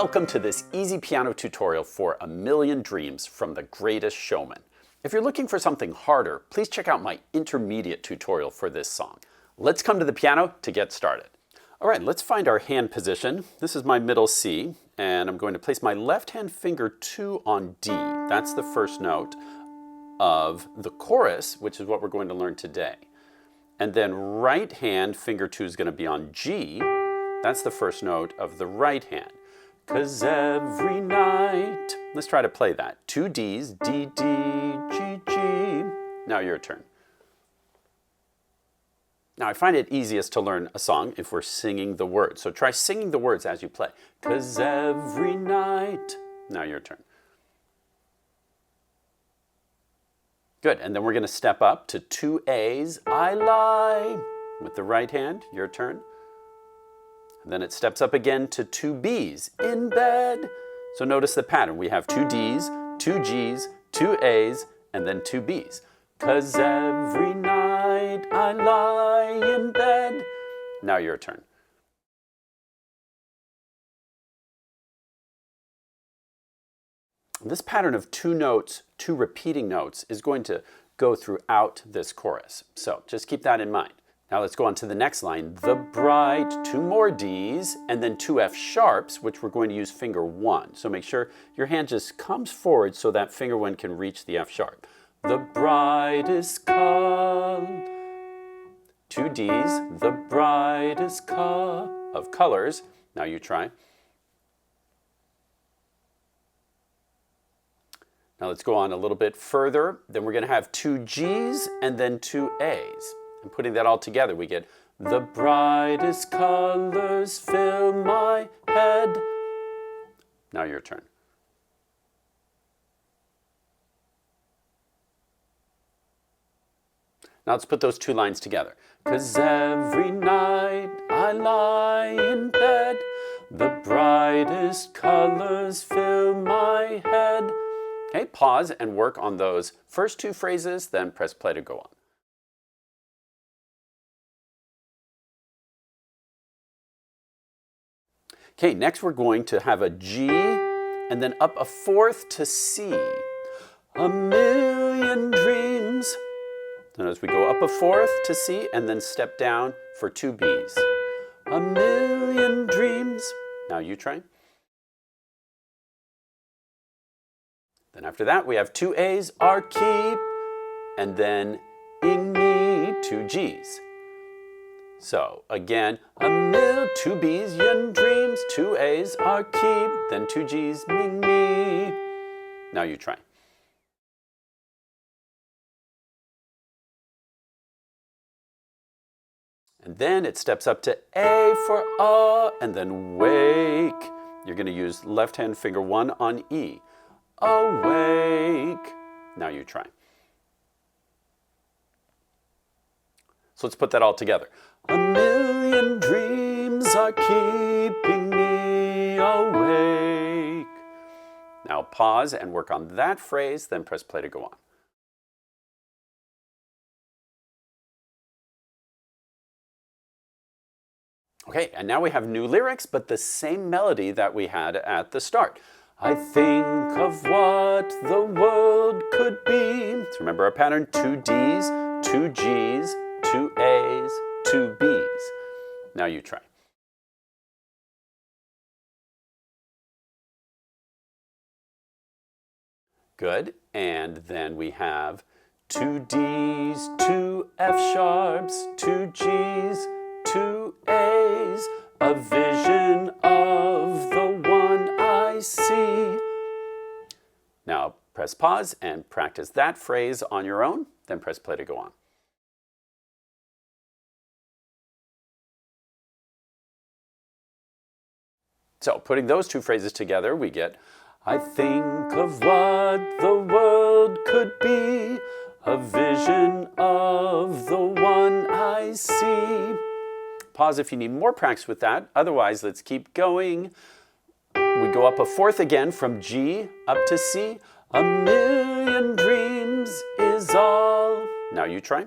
Welcome to this easy piano tutorial for A Million Dreams from The Greatest Showman. If you're looking for something harder, please check out my intermediate tutorial for this song. Let's come to the piano to get started. All right, let's find our hand position. This is my middle C, and I'm going to place my left hand finger 2 on D. That's the first note of the chorus, which is what we're going to learn today. And then right hand finger 2 is going to be on G. That's the first note of the right hand. 'Cause every night, let's try to play that. 2 Ds, D, D, G, G. Now your turn. Now I find it easiest to learn a song if we're singing the words. So try singing the words as you play. 'Cause every night. Now your turn. Good, and then we're going to step up to 2 A's, I lie, with the right hand. Your turn. And then it steps up again to 2 B's, in bed. So notice the pattern. We have 2 D's, 2 G's, 2 A's, and then 2 B's. 'Cause every night I lie in bed. Now your turn. This pattern of 2 notes, 2 repeating notes, is going to go throughout this chorus. So just keep that in mind. Now let's go on to the next line. The bright, 2 more D's, and then 2 F sharps, which we're going to use finger 1. So make sure your hand just comes forward so that finger 1 can reach the F sharp. The brightest color, 2 D's, the brightest of colors. Now you try. Now let's go on a little bit further. Then we're going to have 2 G's and then 2 A's. And putting that all together, we get the brightest colors fill my head. Now your turn. Now let's put those 2 lines together. 'Cause every night I lie in bed, the brightest colors fill my head. Okay, pause and work on those first 2 phrases, then press play to go on. Okay, next we're going to have a G and then up a 4th to C. A million dreams. And as we go up a 4th to C and then step down for 2 B's. A million dreams. Now you try. Then after that we have 2 A's, our keep, and then ing me, 2 G's. So again, 2 B's, yin dreams, 2 A's, our keep, then 2 G's, ming me. Now you try. And then it steps up to A for and then wake. You're going to use left hand finger 1 on E. Awake. Now you try. So let's put that all together. A million dreams are keeping me awake. Now pause and work on that phrase, then press play to go on. Okay, and now we have new lyrics, but the same melody that we had at the start. I think of what the world could be. So remember our pattern, 2 D's, 2 G's, 2 A's, 2 B's. Now you try. Good, and then we have 2 D's, 2 F sharps, 2 G's, 2 A's, a vision of the one I see. Now press pause and practice that phrase on your own, then press play to go on. So putting those 2 phrases together, we get, I think of what the world could be, a vision of the one I see. Pause if you need more practice with that. Otherwise, let's keep going. We go up a 4th again from G up to C. A million dreams is all. Now you try.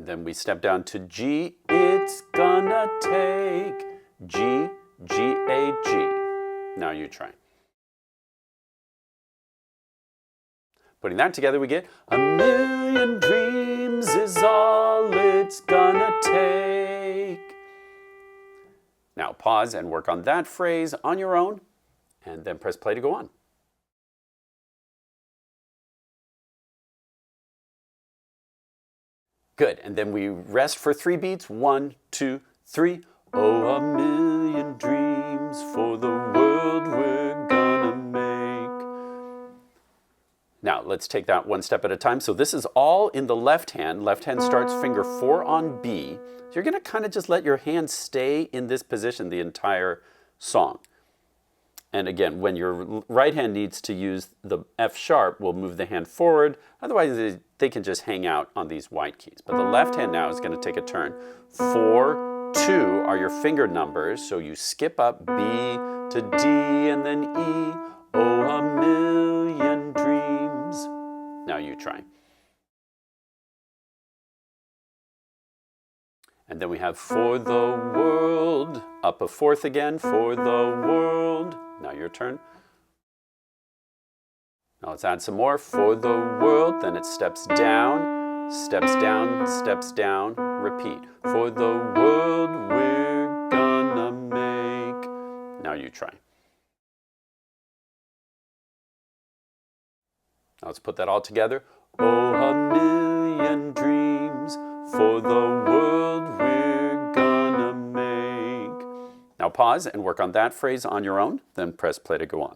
And then we step down to G. It's gonna take G, G, A, G. Now you try. Putting that together, we get a million dreams is all it's gonna take. Now pause and work on that phrase on your own, and then press play to go on. Good, and then we rest for 3 beats. 1, 2, 3. Oh, a million dreams for the world we're gonna make. Now, let's take that one step at a time. So this is all in the left hand. Left hand starts finger 4 on B. So you're gonna kind of just let your hand stay in this position the entire song. And again, when your right hand needs to use the F sharp, we'll move the hand forward. Otherwise, they can just hang out on these white keys. But the left hand now is going to take a turn. 4, 2 are your finger numbers. So you skip up B to D and then E. Oh, a million dreams. Now you try. And then we have for the world. Up a 4th again. For the world. Now your turn. Now let's add some more. For the world, then it steps down, steps down, steps down, repeat. For the world we're gonna make. Now you try. Now let's put that all together. Oh, a million dreams for the world we're gonna make. Now pause and work on that phrase on your own, then press play to go on.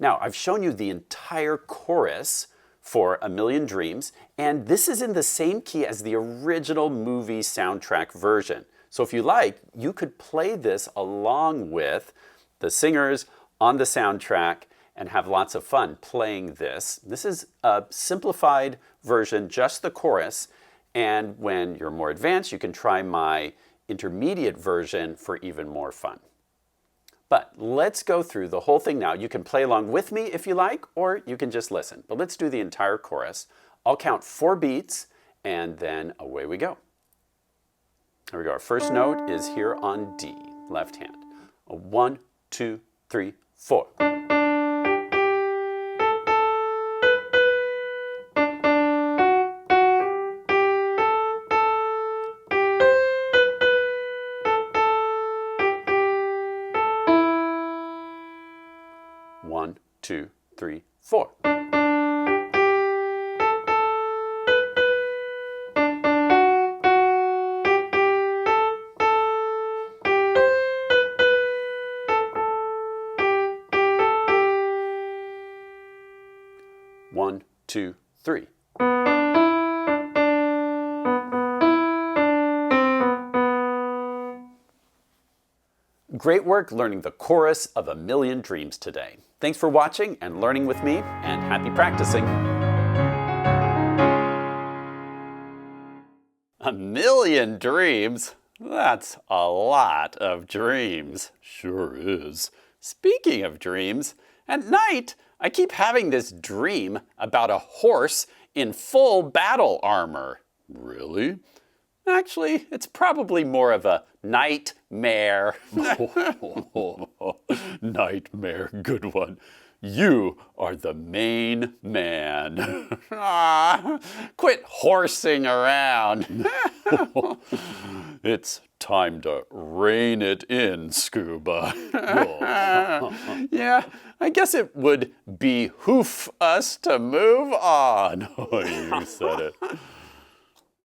Now, I've shown you the entire chorus for A Million Dreams, and this is in the same key as the original movie soundtrack version. So if you like, you could play this along with the singers on the soundtrack and have lots of fun playing this. This is a simplified version, just the chorus, and when you're more advanced, you can try my intermediate version for even more fun. But let's go through the whole thing now. You can play along with me if you like, or you can just listen. But let's do the entire chorus. I'll count 4 beats, and then away we go. Here we go. Our first note is here on D, left hand. 1, 2, 3, 4. One, 2, 3, 4. One, 2, 3. Great work learning the chorus of A Million Dreams today. Thanks for watching and learning with me, and happy practicing. A million dreams? That's a lot of dreams. Sure is. Speaking of dreams, at night I keep having this dream about a horse in full battle armor. Really? Actually, it's probably more of a nightmare. Nightmare, good one. You are the main man. Quit horsing around. It's time to rein it in, Scuba. Yeah, I guess it would behoove us to move on. Oh, you said it.